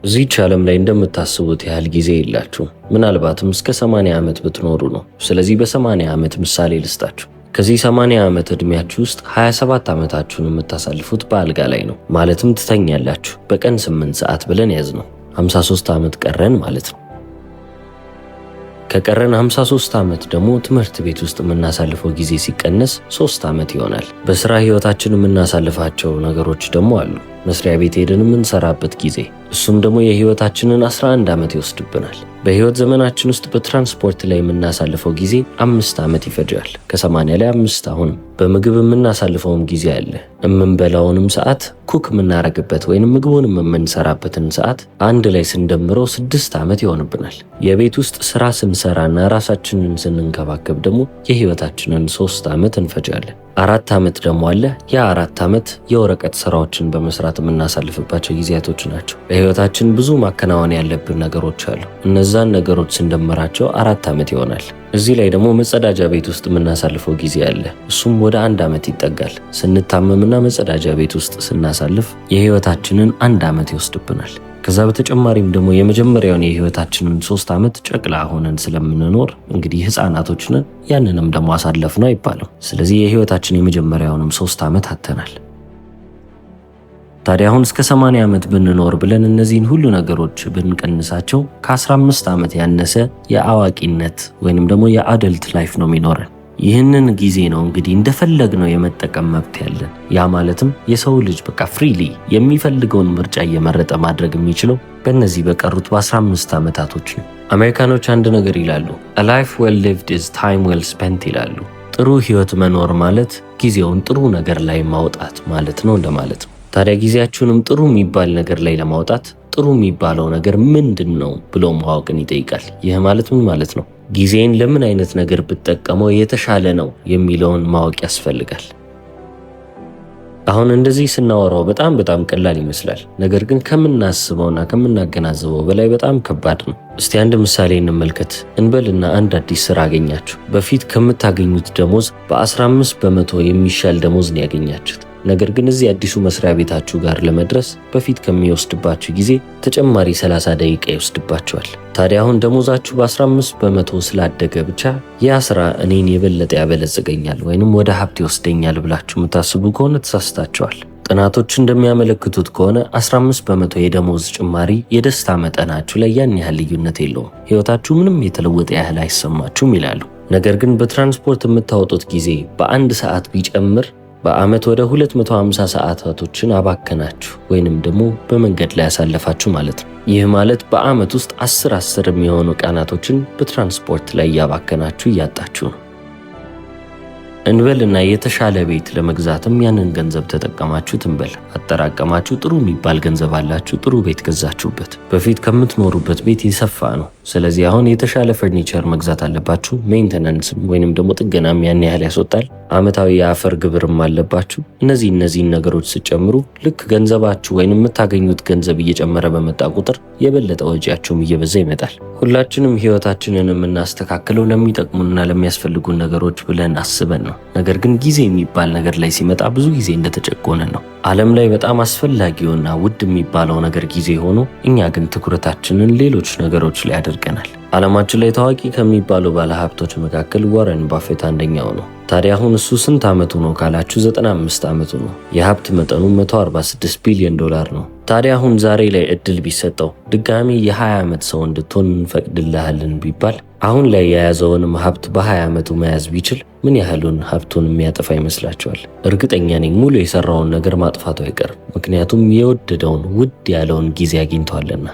እዚህች ዓለም ላይ እንደምታስቡት ያህል ጊዜ የላችሁ። ምናልባትም እስከ 80 ዓመት ብትኖሩ ነው። ስለዚህ በ80 ዓመት ምሳሌ ልስጣችሁ። ከዚህ 80 ዓመት ዕድሜያችሁ ውስጥ 27 ዓመታችሁን የምታሳልፉት በአልጋ ላይ ነው። ማለትም ትተኛላችሁ። በቀን 8 ሰዓት ብለን ያዝ ነው። 53 ዓመት ቀረን ማለት ነው። ከቀረን 53 ዓመት ደግሞ ትምህርት ቤት ውስጥ የምናሳልፈው ጊዜ ሲቀነስ 3 ዓመት ይሆናል። በስራ ህይወታችን የምናሳልፋቸው ነገሮች ደግሞ አሉ። መስሪያ ቤት ሄደን የምንሰራበት ጊዜ፣ እሱም ደግሞ የህይወታችንን 11 ዓመት ይወስድብናል። በህይወት ዘመናችን ውስጥ በትራንስፖርት ላይ የምናሳልፈው ጊዜ 5 ዓመት ይፈጃል። ከ80 ላይ 5። አሁንም በምግብ የምናሳልፈውም ጊዜ አለ። የምንበላውንም ሰዓት፣ ኩክ የምናረግበት ወይንም ምግቡንም የምንሰራበትን ሰዓት አንድ ላይ ስንደምረው 6 ዓመት ይሆንብናል። የቤት ውስጥ ስራ ስንሰራና ራሳችንን ስንንከባከብ ደግሞ የህይወታችንን 3 ዓመት እንፈጃለን። 4 ዓመት ደግሞ አለ። የ4 ዓመት የወረቀት ስራዎችን በመስራት የምናሳልፍባቸው ጊዜያቶች ናቸው። በህይወታችን ብዙ ማከናወን ያለብን ነገሮች አሉ። እነዛን ነገሮች ስንደምራቸው 4 ዓመት ይሆናል። እዚህ ላይ ደግሞ መጸዳጃ ቤት ውስጥ የምናሳልፈው ጊዜ አለ። እሱም ወደ 1 ዓመት ይጠጋል። ስንታመምና መጸዳጃ ቤት ውስጥ ስናሳልፍ የህይወታችንን 1 ዓመት ይወስድብናል። ከዛ በተጨማሪም ደግሞ የመጀመሪያውን የህይወታችንን 3 ዓመት ጨቅላ ሆነን ስለምንኖር እንግዲህ ህፃናቶች ነን፣ ያንንም ደግሞ አሳለፍ ነው አይባልም። ስለዚህ የህይወታችን የመጀመሪያውንም 3 ዓመት አተናል። ታዲያ አሁን እስከ 80 ዓመት ብንኖር ብለን እነዚህን ሁሉ ነገሮች ብንቀንሳቸው ከ15 ዓመት ያነሰ የአዋቂነት ወይንም ደግሞ የአደልት ላይፍ ነው የሚኖረን። ይህንን ጊዜ ነው እንግዲህ እንደፈለግነው የመጠቀም መብት ያለን። ያ ማለትም የሰው ልጅ በቃ ፍሪሊ የሚፈልገውን ምርጫ እየመረጠ ማድረግ የሚችለው በእነዚህ በቀሩት በ15 ዓመታቶች ነው። አሜሪካኖች አንድ ነገር ይላሉ፣ a life well lived is time well spent ይላሉ። ጥሩ ህይወት መኖር ማለት ጊዜውን ጥሩ ነገር ላይ ማውጣት ማለት ነው እንደማለት ነው። ታዲያ ጊዜያችሁንም ጥሩ የሚባል ነገር ላይ ለማውጣት ጥሩ የሚባለው ነገር ምንድን ነው ብሎ ማወቅን ይጠይቃል። ይህ ማለት ምን ማለት ነው? ጊዜን ለምን አይነት ነገር ብትጠቀመው የተሻለ ነው የሚለውን ማወቅ ያስፈልጋል። አሁን እንደዚህ ስናወራው በጣም ቀላል ይመስላል። ነገር ግን ከምናስበውና ከምናገናዘበው በላይ በጣም ከባድ ነው። እስቲ አንድ ምሳሌ እንመልከት። እንበልና አንድ አዲስ ስራ አገኛችሁ። በፊት ከምታገኙት ደሞዝ በ15 በመቶ የሚሻል ደሞዝ ነው ያገኛችሁት። ነገር ግን እዚህ አዲሱ መስሪያ ቤታችሁ ጋር ለመድረስ በፊት ከሚወስድባችሁ ጊዜ ተጨማሪ 30 ደቂቃ ይወስድባችኋል። ታዲያ አሁን ደሞዛችሁ በ15 በመቶ ስላደገ ብቻ ያ ስራ እኔን የበለጠ ያበለጽገኛል ወይንም ወደ ሀብት ይወስደኛል ብላችሁ የምታስቡ ከሆነ ተሳስታችኋል። ጥናቶች እንደሚያመለክቱት ከሆነ 15 በመቶ የደሞዝ ጭማሪ የደስታ መጠናችሁ ላይ ያን ያህል ልዩነት የለውም። ህይወታችሁ ምንም የተለወጠ ያህል አይሰማችሁም ይላሉ። ነገር ግን በትራንስፖርት የምታወጡት ጊዜ በ1 ሰዓት ቢጨምር በአመት ወደ 250 ሰዓታቶችን አባከናችሁ ወይንም ደግሞ በመንገድ ላይ ያሳለፋችሁ ማለት ነው። ይህ ማለት በአመት ውስጥ 10 የሚሆኑ ቀናቶችን በትራንስፖርት ላይ እያባከናችሁ እያጣችሁ ነው። እንበልና የተሻለ ቤት ለመግዛትም ያንን ገንዘብ ተጠቀማችሁት እንበል። አጠራቀማችሁ፣ ጥሩ የሚባል ገንዘብ አላችሁ፣ ጥሩ ቤት ገዛችሁበት። በፊት ከምትኖሩበት ቤት የሰፋ ነው። ስለዚህ አሁን የተሻለ ፈርኒቸር መግዛት አለባችሁ። ሜንቴናንስ ወይንም ደግሞ ጥገናም ያን ያህል ያስወጣል። አመታዊ የአፈር ግብርም አለባችሁ። እነዚህን ነገሮች ሲጨምሩ ልክ ገንዘባችሁ ወይንም የምታገኙት ገንዘብ እየጨመረ በመጣ ቁጥር የበለጠ ወጪያችሁም እየበዛ ይመጣል። ሁላችንም ህይወታችንን የምናስተካክለው ለሚጠቅሙና ለሚያስፈልጉን ነገሮች ብለን አስበን ነው። ነገር ግን ጊዜ የሚባል ነገር ላይ ሲመጣ ብዙ ጊዜ እንደተጨቆነን ነው። ዓለም ላይ በጣም አስፈላጊውና ውድ የሚባለው ነገር ጊዜ ሆኖ እኛ ግን ትኩረታችንን ሌሎች ነገሮች ላይ አድርገናል። ዓለማችን ላይ ታዋቂ ከሚባሉ ባለሀብቶች መካከል ዋረን ባፌት አንደኛው ነው። ታዲያ አሁን እሱ ስንት ዓመቱ ነው ካላችሁ 95 ዓመቱ ነው። የሀብት መጠኑ $146 ቢሊዮን ነው። ታዲያ አሁን ዛሬ ላይ እድል ቢሰጠው ድጋሚ የ20 ዓመት ሰው እንድትሆን እንፈቅድልሃልን ቢባል አሁን ላይ የያዘውንም ሀብት በ20 ዓመቱ መያዝ ቢችል ምን ያህሉን ሀብቱን የሚያጠፋ ይመስላችኋል? እርግጠኛ ነኝ ሙሉ የሰራውን ነገር ማጥፋቱ አይቀርም። ምክንያቱም የወደደውን ውድ ያለውን ጊዜ አግኝቷልና።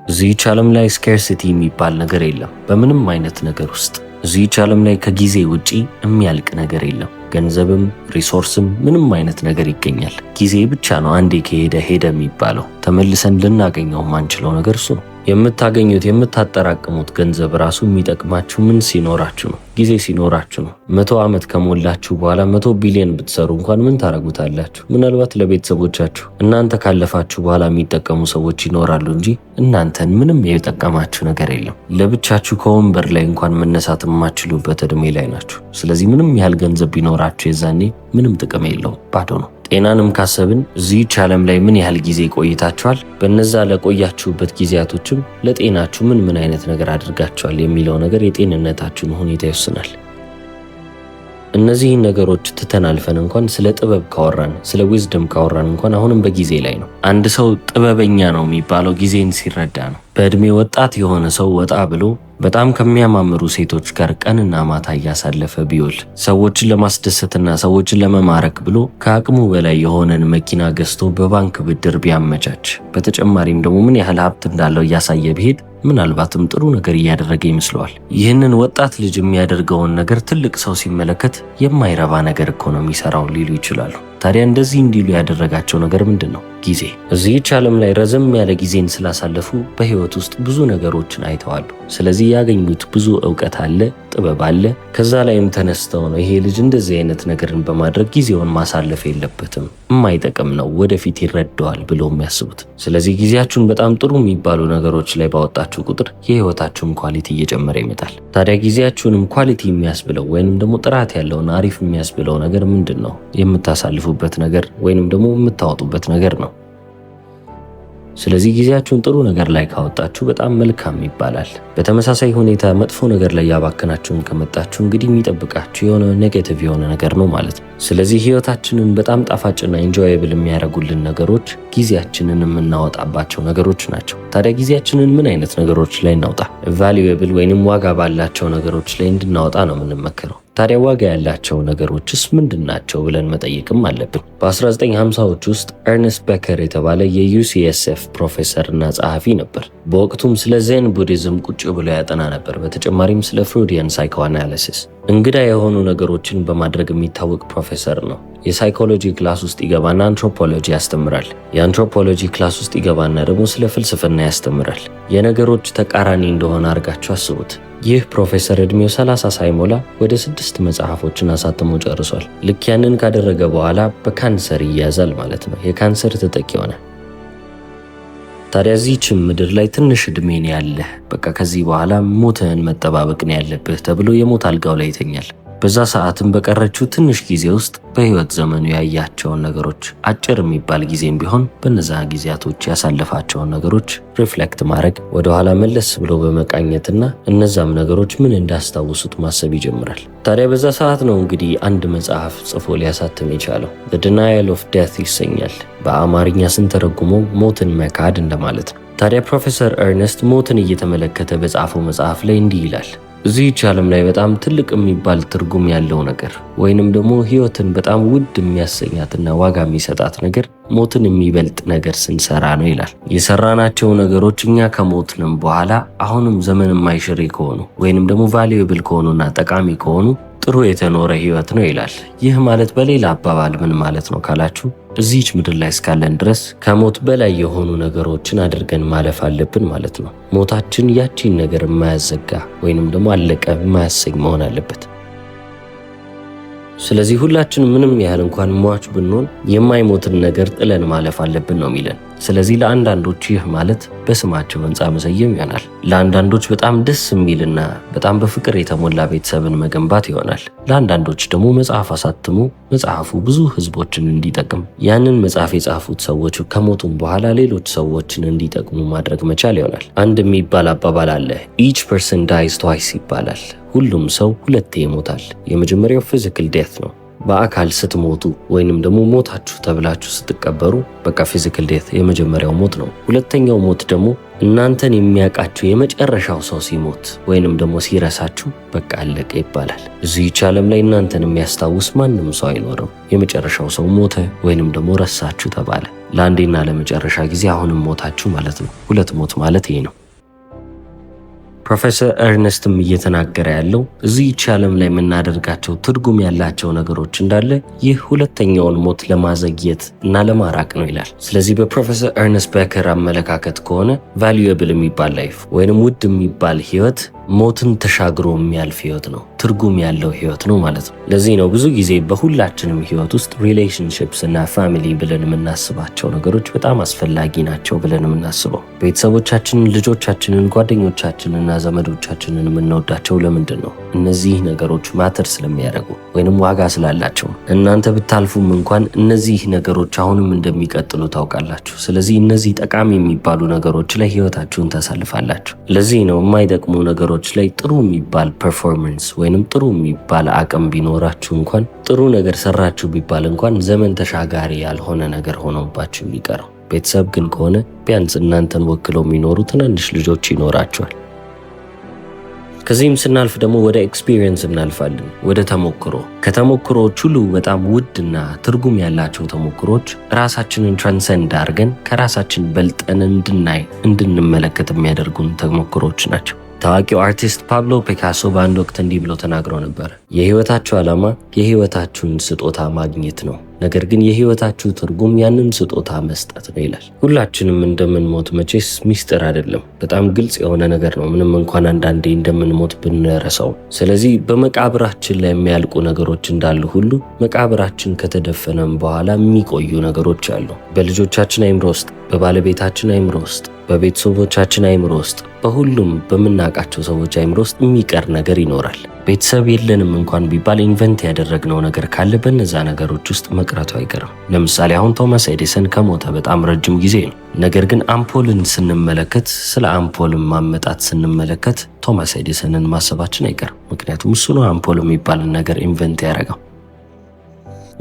እዚህች ዓለም ላይ ስኬርሲቲ የሚባል ነገር የለም በምንም አይነት ነገር ውስጥ። እዚህች ዓለም ላይ ከጊዜ ውጪ የሚያልቅ ነገር የለም። ገንዘብም ሪሶርስም ምንም አይነት ነገር ይገኛል። ጊዜ ብቻ ነው አንዴ ከሄደ ሄደ የሚባለው። ተመልሰን ልናገኘው የማንችለው ነገር እሱ ነው። የምታገኙት የምታጠራቅሙት ገንዘብ ራሱ የሚጠቅማችሁ ምን ሲኖራችሁ ነው? ጊዜ ሲኖራችሁ ነው። 100 ዓመት ከሞላችሁ በኋላ 100 ቢሊዮን ብትሰሩ እንኳን ምን ታረጉታላችሁ? ምናልባት ለቤተሰቦቻችሁ። እናንተ ካለፋችሁ በኋላ የሚጠቀሙ ሰዎች ይኖራሉ እንጂ እናንተን ምንም የጠቀማችሁ ነገር የለም። ለብቻችሁ ከወንበር ላይ እንኳን መነሳት የማትችሉበት እድሜ ላይ ናችሁ። ስለዚህ ምንም ያህል ገንዘብ ቢኖራችሁ የዛኔ ምንም ጥቅም የለውም፣ ባዶ ነው። ጤናንም ካሰብን እዚህች ዓለም ላይ ምን ያህል ጊዜ ቆይታችኋል? በነዛ ለቆያችሁበት ጊዜያቶችም ለጤናችሁ ምን አይነት ነገር አድርጋችኋል የሚለው ነገር የጤንነታችሁን ሁኔታ ይወስናል። እነዚህን ነገሮች ትተን አልፈን እንኳን ስለ ጥበብ ካወራን ስለ ዊዝደም ካወራን እንኳን አሁንም በጊዜ ላይ ነው። አንድ ሰው ጥበበኛ ነው የሚባለው ጊዜን ሲረዳ ነው። በእድሜ ወጣት የሆነ ሰው ወጣ ብሎ በጣም ከሚያማምሩ ሴቶች ጋር ቀንና ማታ እያሳለፈ ቢውል ሰዎችን ለማስደሰትና ሰዎችን ለመማረክ ብሎ ከአቅሙ በላይ የሆነን መኪና ገዝቶ በባንክ ብድር ቢያመቻች በተጨማሪም ደግሞ ምን ያህል ሀብት እንዳለው እያሳየ ቢሄድ ምናልባትም ጥሩ ነገር እያደረገ ይመስለዋል። ይህንን ወጣት ልጅ የሚያደርገውን ነገር ትልቅ ሰው ሲመለከት የማይረባ ነገር እኮ ነው የሚሰራው ሊሉ ይችላሉ። ታዲያ እንደዚህ እንዲሉ ያደረጋቸው ነገር ምንድን ነው? ጊዜ። እዚህች ዓለም ላይ ረዘም ያለ ጊዜን ስላሳለፉ በህይወት ውስጥ ብዙ ነገሮችን አይተዋሉ። ስለዚህ ያገኙት ብዙ እውቀት አለ፣ ጥበብ አለ። ከዛ ላይም ተነስተው ነው ይሄ ልጅ እንደዚህ አይነት ነገርን በማድረግ ጊዜውን ማሳለፍ የለበትም፣ የማይጠቅም ነው፣ ወደፊት ይረዳዋል ብሎ የሚያስቡት። ስለዚህ ጊዜያችሁን በጣም ጥሩ የሚባሉ ነገሮች ላይ ባወጣችሁ ቁጥር የህይወታችሁን ኳሊቲ እየጨመረ ይመጣል። ታዲያ ጊዜያችሁንም ኳሊቲ የሚያስብለው ወይንም ደግሞ ጥራት ያለውና አሪፍ የሚያስብለው ነገር ምንድን ነው? የምታሳልፉበት ነገር ወይንም ደግሞ የምታወጡበት ነገር ነው። ስለዚህ ጊዜያችሁን ጥሩ ነገር ላይ ካወጣችሁ በጣም መልካም ይባላል። በተመሳሳይ ሁኔታ መጥፎ ነገር ላይ ያባከናችሁን ከመጣችሁ እንግዲህ የሚጠብቃችሁ የሆነ ኔጌቲቭ የሆነ ነገር ነው ማለት ነው። ስለዚህ ህይወታችንን በጣም ጣፋጭና ኢንጆየብል የሚያደርጉልን ነገሮች ጊዜያችንን የምናወጣባቸው ነገሮች ናቸው። ታዲያ ጊዜያችንን ምን አይነት ነገሮች ላይ እናውጣ? ቫሉዌብል ወይንም ዋጋ ባላቸው ነገሮች ላይ እንድናወጣ ነው የምንመክረው። ታዲያ ዋጋ ያላቸው ነገሮችስ ምንድን ናቸው ብለን መጠየቅም አለብን። በ1950ዎች ውስጥ ኤርነስት ቤከር የተባለ የዩሲኤስኤፍ ፕሮፌሰር እና ጸሐፊ ነበር። በወቅቱም ስለ ዜን ቡዲዝም ቁጭ ብሎ ያጠና ነበር። በተጨማሪም ስለ ፍሮይዲያን ሳይኮአናሊሲስ እንግዳ የሆኑ ነገሮችን በማድረግ የሚታወቅ ፕሮፌሰር ነው። የሳይኮሎጂ ክላስ ውስጥ ይገባና አንትሮፖሎጂ ያስተምራል። የአንትሮፖሎጂ ክላስ ውስጥ ይገባና ደግሞ ስለ ፍልስፍና ያስተምራል። የነገሮች ተቃራኒ እንደሆነ አድርጋችሁ አስቡት። ይህ ፕሮፌሰር እድሜው 30 ሳይሞላ ወደ 6 መጽሐፎችን አሳትሞ ጨርሷል። ልክ ያንን ካደረገ በኋላ በካንሰር ይያዛል ማለት ነው። የካንሰር ተጠቂ ሆነ። ታዲያ እዚህችም ምድር ላይ ትንሽ እድሜ ነው ያለህ፣ በቃ ከዚህ በኋላ ሞትህን መጠባበቅ ነው ያለብህ ተብሎ የሞት አልጋው ላይ ይተኛል። በዛ ሰዓትም በቀረችው ትንሽ ጊዜ ውስጥ በህይወት ዘመኑ ያያቸውን ነገሮች አጭር የሚባል ጊዜም ቢሆን በነዛ ጊዜያቶች ያሳለፋቸውን ነገሮች ሪፍሌክት ማድረግ ወደኋላ መለስ ብሎ በመቃኘትና እነዛም ነገሮች ምን እንዳስታውሱት ማሰብ ይጀምራል። ታዲያ በዛ ሰዓት ነው እንግዲህ አንድ መጽሐፍ ጽፎ ሊያሳትም የቻለው። The Denial of Death ይሰኛል። በአማርኛ ስንተረጉመው ሞትን መካድ እንደማለት ነው። ታዲያ ፕሮፌሰር ኤርነስት ሞትን እየተመለከተ በጻፈው መጽሐፍ ላይ እንዲህ ይላል። እዚህች ዓለም ላይ በጣም ትልቅ የሚባል ትርጉም ያለው ነገር ወይንም ደግሞ ህይወትን በጣም ውድ የሚያሰኛትና ዋጋ የሚሰጣት ነገር ሞትን የሚበልጥ ነገር ስንሰራ ነው ይላል። የሰራናቸው ነገሮች እኛ ከሞትንም በኋላ አሁንም ዘመን የማይሽሬ ከሆኑ ወይንም ደግሞ ቫልዩብል ከሆኑና ጠቃሚ ከሆኑ ጥሩ የተኖረ ህይወት ነው ይላል። ይህ ማለት በሌላ አባባል ምን ማለት ነው ካላችሁ እዚህች ምድር ላይ እስካለን ድረስ ከሞት በላይ የሆኑ ነገሮችን አድርገን ማለፍ አለብን ማለት ነው። ሞታችን ያቺን ነገር የማያዘጋ ወይንም ደግሞ አለቀ የማያሰኝ መሆን አለበት። ስለዚህ ሁላችንም ምንም ያህል እንኳን ሟች ብንሆን የማይሞትን ነገር ጥለን ማለፍ አለብን ነው የሚለን። ስለዚህ ለአንዳንዶች ይህ ማለት በስማቸው ህንፃ መሰየም ይሆናል። ለአንዳንዶች በጣም ደስ የሚልና በጣም በፍቅር የተሞላ ቤተሰብን መገንባት ይሆናል። ለአንዳንዶች ደግሞ መጽሐፍ አሳትሞ መጽሐፉ ብዙ ህዝቦችን እንዲጠቅም ያንን መጽሐፍ የጻፉት ሰዎች ከሞቱም በኋላ ሌሎች ሰዎችን እንዲጠቅሙ ማድረግ መቻል ይሆናል። አንድ የሚባል አባባል አለ። ኢች ፐርሰን ዳይስ ትዋይስ ይባላል። ሁሉም ሰው ሁለቴ ይሞታል። የመጀመሪያው ፊዚካል ዴት ነው። በአካል ስትሞቱ ወይንም ደግሞ ሞታችሁ ተብላችሁ ስትቀበሩ በቃ ፊዚካል ዴት የመጀመሪያው ሞት ነው። ሁለተኛው ሞት ደግሞ እናንተን የሚያውቃችሁ የመጨረሻው ሰው ሲሞት ወይንም ደግሞ ሲረሳችሁ በቃ አለቀ ይባላል። እዚህች ዓለም ላይ እናንተን የሚያስታውስ ማንም ሰው አይኖርም። የመጨረሻው ሰው ሞተ ወይንም ደግሞ ረሳችሁ ተባለ። ለአንዴና ለመጨረሻ ጊዜ አሁንም ሞታችሁ ማለት ነው። ሁለት ሞት ማለት ይሄ ነው። ፕሮፌሰር ኤርነስትም እየተናገረ ያለው እዚህች ዓለም ላይ የምናደርጋቸው ትርጉም ያላቸው ነገሮች እንዳለ ይህ ሁለተኛውን ሞት ለማዘግየት እና ለማራቅ ነው ይላል። ስለዚህ በፕሮፌሰር ኤርነስት ቤከር አመለካከት ከሆነ ቫሉየብል የሚባል ላይፍ ወይንም ውድ የሚባል ህይወት ሞትን ተሻግሮ የሚያልፍ ህይወት ነው፣ ትርጉም ያለው ህይወት ነው ማለት ነው። ለዚህ ነው ብዙ ጊዜ በሁላችንም ህይወት ውስጥ ሪሌሽንሺፕስ እና ፋሚሊ ብለን የምናስባቸው ነገሮች በጣም አስፈላጊ ናቸው ብለን የምናስበው። ቤተሰቦቻችንን፣ ልጆቻችንን፣ ጓደኞቻችንና ዘመዶቻችንን የምንወዳቸው ለምንድን ነው? እነዚህ ነገሮች ማተር ስለሚያደርጉ ወይንም ዋጋ ስላላቸው። እናንተ ብታልፉም እንኳን እነዚህ ነገሮች አሁንም እንደሚቀጥሉ ታውቃላችሁ። ስለዚህ እነዚህ ጠቃሚ የሚባሉ ነገሮች ላይ ህይወታችሁን ታሳልፋላችሁ። ለዚህ ነው የማይጠቅሙ ነገሮች ላይ ጥሩ የሚባል ፐርፎርማንስ ወይንም ጥሩ የሚባል አቅም ቢኖራችሁ እንኳን ጥሩ ነገር ሰራችሁ ቢባል እንኳን ዘመን ተሻጋሪ ያልሆነ ነገር ሆኖባችሁ የሚቀረው። ቤተሰብ ግን ከሆነ ቢያንስ እናንተን ወክለው የሚኖሩ ትናንሽ ልጆች ይኖራቸዋል። ከዚህም ስናልፍ ደግሞ ወደ ኤክስፒሪየንስ እናልፋለን፣ ወደ ተሞክሮ። ከተሞክሮዎች ሁሉ በጣም ውድና ትርጉም ያላቸው ተሞክሮች ራሳችንን ትራንሰንድ አድርገን ከራሳችን በልጠን እንድናይ እንድንመለከት የሚያደርጉን ተሞክሮች ናቸው። ታዋቂው አርቲስት ፓብሎ ፒካሶ በአንድ ወቅት እንዲህ ብሎ ተናግሮ ነበር። የህይወታችሁ ዓላማ የህይወታችሁን ስጦታ ማግኘት ነው፣ ነገር ግን የህይወታችሁ ትርጉም ያንን ስጦታ መስጠት ነው ይላል። ሁላችንም እንደምንሞት መቼስ ሚስጥር አይደለም፣ በጣም ግልጽ የሆነ ነገር ነው፣ ምንም እንኳን አንዳንዴ እንደምንሞት ብንረሳው። ስለዚህ በመቃብራችን ላይ የሚያልቁ ነገሮች እንዳሉ ሁሉ መቃብራችን ከተደፈነም በኋላ የሚቆዩ ነገሮች አሉ። በልጆቻችን አይምሮ ውስጥ፣ በባለቤታችን አይምሮ ውስጥ፣ በቤተሰቦቻችን አይምሮ ውስጥ፣ በሁሉም በምናውቃቸው ሰዎች አይምሮ ውስጥ የሚቀር ነገር ይኖራል። ቤተሰብ የለንም እንኳን ቢባል ኢንቨንት ያደረግነው ነገር ካለ በነዛ ነገሮች ውስጥ መቅረቱ አይቀርም። ለምሳሌ አሁን ቶማስ ኤዲሰን ከሞተ በጣም ረጅም ጊዜ ነው። ነገር ግን አምፖልን ስንመለከት፣ ስለ አምፖልን ማመጣት ስንመለከት ቶማስ ኤዲሰንን ማሰባችን አይቀርም። ምክንያቱም እሱ ነው አምፖል የሚባልን ነገር ኢንቨንት ያደረገው።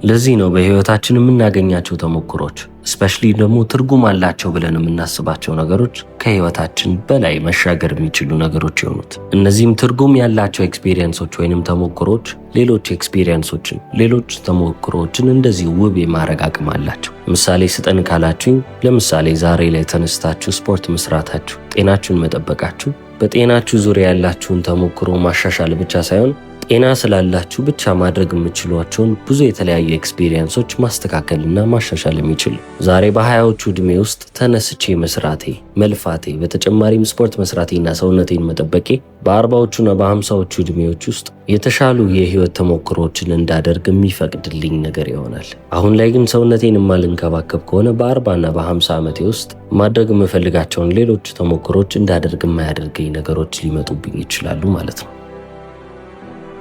ለዚህ ነው በህይወታችን የምናገኛቸው ተሞክሮች ስፔሻሊ ደግሞ ትርጉም አላቸው ብለን የምናስባቸው ነገሮች ከህይወታችን በላይ መሻገር የሚችሉ ነገሮች የሆኑት። እነዚህም ትርጉም ያላቸው ኤክስፒሪየንሶች ወይንም ተሞክሮች ሌሎች ኤክስፒሪየንሶችን፣ ሌሎች ተሞክሮችን እንደዚህ ውብ የማድረግ አቅም አላቸው። ምሳሌ ስጠን ካላችሁኝ፣ ለምሳሌ ዛሬ ላይ ተነስታችሁ ስፖርት መስራታችሁ፣ ጤናችሁን መጠበቃችሁ በጤናችሁ ዙሪያ ያላችሁን ተሞክሮ ማሻሻል ብቻ ሳይሆን ጤና ስላላችሁ ብቻ ማድረግ የምችሏቸውን ብዙ የተለያዩ ኤክስፒሪየንሶች ማስተካከልና ማሻሻል የሚችሉ። ዛሬ በ20ዎቹ ዕድሜ ውስጥ ተነስቼ መስራቴ፣ መልፋቴ፣ በተጨማሪም ስፖርት መስራቴና ሰውነቴን መጠበቄ በ40ዎቹና በ50ዎቹ ዕድሜዎች ውስጥ የተሻሉ የህይወት ተሞክሮችን እንዳደርግ የሚፈቅድልኝ ነገር ይሆናል። አሁን ላይ ግን ሰውነቴን የማልንከባከብ ከሆነ በ40ና በ50 ዓመቴ ውስጥ ማድረግ የምፈልጋቸውን ሌሎች ተሞክሮች እንዳደርግ የማያደርገኝ ነገሮች ሊመጡብኝ ይችላሉ ማለት ነው።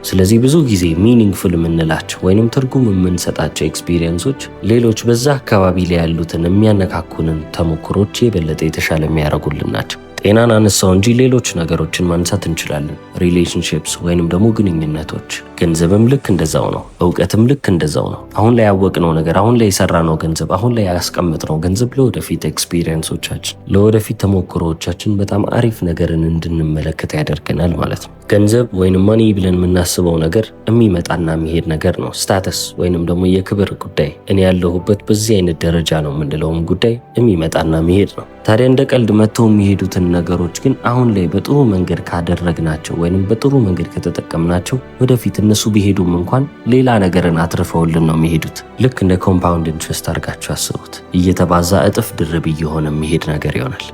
ስለዚህ ብዙ ጊዜ ሚኒንግፉል የምንላቸው ወይንም ትርጉም የምንሰጣቸው ኤክስፒሪየንሶች ሌሎች በዛ አካባቢ ላይ ያሉትን የሚያነካኩንን ተሞክሮች የበለጠ የተሻለ የሚያደርጉልን ናቸው። ጤናን አነሳው እንጂ ሌሎች ነገሮችን ማንሳት እንችላለን። ሪሌሽንሺፕስ ወይንም ደግሞ ግንኙነቶች፣ ገንዘብም ልክ እንደዛው ነው። እውቀትም ልክ እንደዛው ነው። አሁን ላይ ያወቅነው ነገር፣ አሁን ላይ የሰራነው ገንዘብ፣ አሁን ላይ ያስቀመጥነው ገንዘብ ለወደፊት ኤክስፒሪየንሶቻችን፣ ለወደፊት ተሞክሮዎቻችን በጣም አሪፍ ነገርን እንድንመለከት ያደርገናል ማለት ነው። ገንዘብ ወይንም ማኒ ብለን የምናስበው ነገር የሚመጣና የሚሄድ ነገር ነው። ስታተስ ወይንም ደግሞ የክብር ጉዳይ፣ እኔ ያለሁበት በዚህ አይነት ደረጃ ነው የምንለውም ጉዳይ የሚመጣና የሚሄድ ነው። ታዲያ እንደ ቀልድ መጥተው የሚሄዱትን ነገሮች ግን አሁን ላይ በጥሩ መንገድ ካደረግናቸው ወይንም በጥሩ መንገድ ከተጠቀምናቸው ወደፊት እነሱ ቢሄዱም እንኳን ሌላ ነገርን አትርፈውልን ነው የሚሄዱት። ልክ እንደ ኮምፓውንድ ኢንትረስት አድርጋችሁ አስቡት። እየተባዛ እጥፍ ድርብ እየሆነ የሚሄድ ነገር ይሆናል።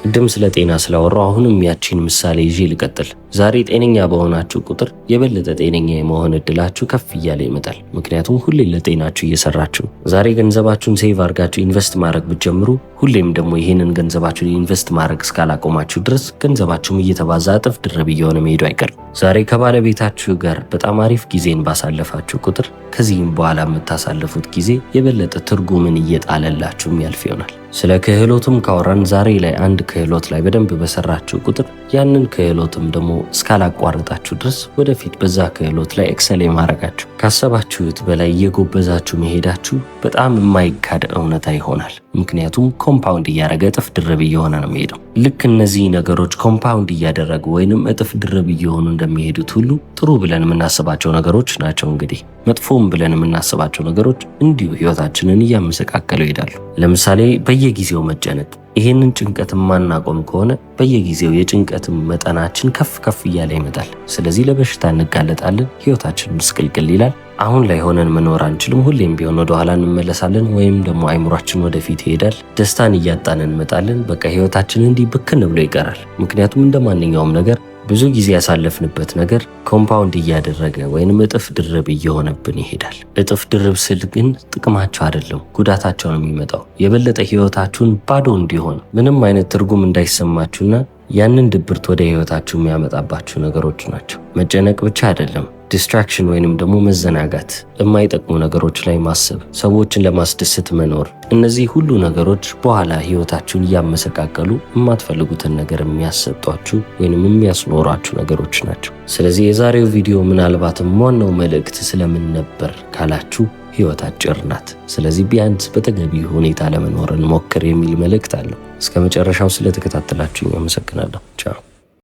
ቅድም ስለ ጤና ስላወራው አሁንም ያቺን ምሳሌ ይዤ ልቀጥል። ዛሬ ጤነኛ በሆናችሁ ቁጥር የበለጠ ጤነኛ የመሆን እድላችሁ ከፍ እያለ ይመጣል። ምክንያቱም ሁሌ ለጤናችሁ እየሰራችሁ። ዛሬ ገንዘባችሁን ሴቭ አድርጋችሁ ኢንቨስት ማድረግ ብትጀምሩ፣ ሁሌም ደግሞ ይህንን ገንዘባችሁን ኢንቨስት ማድረግ እስካላቆማችሁ ድረስ ገንዘባችሁም እየተባዛ እጥፍ ድርብ እየሆነ መሄዱ አይቀርም። ዛሬ ከባለቤታችሁ ጋር በጣም አሪፍ ጊዜን ባሳለፋችሁ ቁጥር ከዚህም በኋላ የምታሳልፉት ጊዜ የበለጠ ትርጉምን እየጣለላችሁ የሚያልፍ ይሆናል። ስለ ክህሎትም ካወራን ዛሬ ላይ አንድ ክህሎት ላይ በደንብ በሰራችሁ ቁጥር ያንን ክህሎትም ደግሞ እስካላቋረጣችሁ ድረስ ወደፊት በዛ ክህሎት ላይ ኤክሰል የማድረጋችሁ ካሰባችሁት በላይ እየጎበዛችሁ መሄዳችሁ በጣም የማይካድ እውነታ ይሆናል። ምክንያቱም ኮምፓውንድ እያደረገ እጥፍ ድርብ እየሆነ ነው የሚሄደው። ልክ እነዚህ ነገሮች ኮምፓውንድ እያደረጉ ወይንም እጥፍ ድርብ እየሆኑ እንደሚሄዱት ሁሉ ጥሩ ብለን የምናስባቸው ነገሮች ናቸው እንግዲህ መጥፎም ብለን የምናስባቸው ነገሮች እንዲሁ ህይወታችንን እያመሰቃቀሉ ይሄዳሉ። ለምሳሌ በየጊዜው መጨነቅ፣ ይሄንን ጭንቀት ማናቆም ከሆነ በየጊዜው የጭንቀት መጠናችን ከፍ እያለ ይመጣል። ስለዚህ ለበሽታ እንጋለጣለን፣ ህይወታችን ምስቅልቅል ይላል። አሁን ላይ ሆነን መኖር አንችልም። ሁሌም ቢሆን ወደ ኋላ እንመለሳለን፣ ወይም ደግሞ አይምሯችን ወደፊት ይሄዳል። ደስታን እያጣን እንመጣለን። በቃ ህይወታችን እንዲህ ብክን ብሎ ይቀራል። ምክንያቱም እንደ ማንኛውም ነገር ብዙ ጊዜ ያሳለፍንበት ነገር ኮምፓውንድ እያደረገ ወይንም እጥፍ ድርብ እየሆነብን ይሄዳል። እጥፍ ድርብ ስል ግን ጥቅማቸው አይደለም፣ ጉዳታቸው ነው የሚመጣው። የበለጠ ህይወታችሁን ባዶ እንዲሆን ምንም አይነት ትርጉም እንዳይሰማችሁና ያንን ድብርት ወደ ህይወታችሁ የሚያመጣባችሁ ነገሮች ናቸው። መጨነቅ ብቻ አይደለም፣ ዲስትራክሽን ወይንም ደግሞ መዘናጋት፣ የማይጠቅሙ ነገሮች ላይ ማሰብ፣ ሰዎችን ለማስደሰት መኖር፣ እነዚህ ሁሉ ነገሮች በኋላ ህይወታችሁን እያመሰቃቀሉ የማትፈልጉትን ነገር የሚያሰጧችሁ ወይንም የሚያስኖሯችሁ ነገሮች ናቸው። ስለዚህ የዛሬው ቪዲዮ ምናልባትም ዋናው መልእክት ስለምን ነበር ካላችሁ ህይወት አጭር ናት። ስለዚህ ቢያንስ በተገቢ ሁኔታ ለመኖር እንሞክር የሚል መልእክት አለው። እስከ መጨረሻው ስለተከታተላችሁኝ አመሰግናለሁ። ቻው።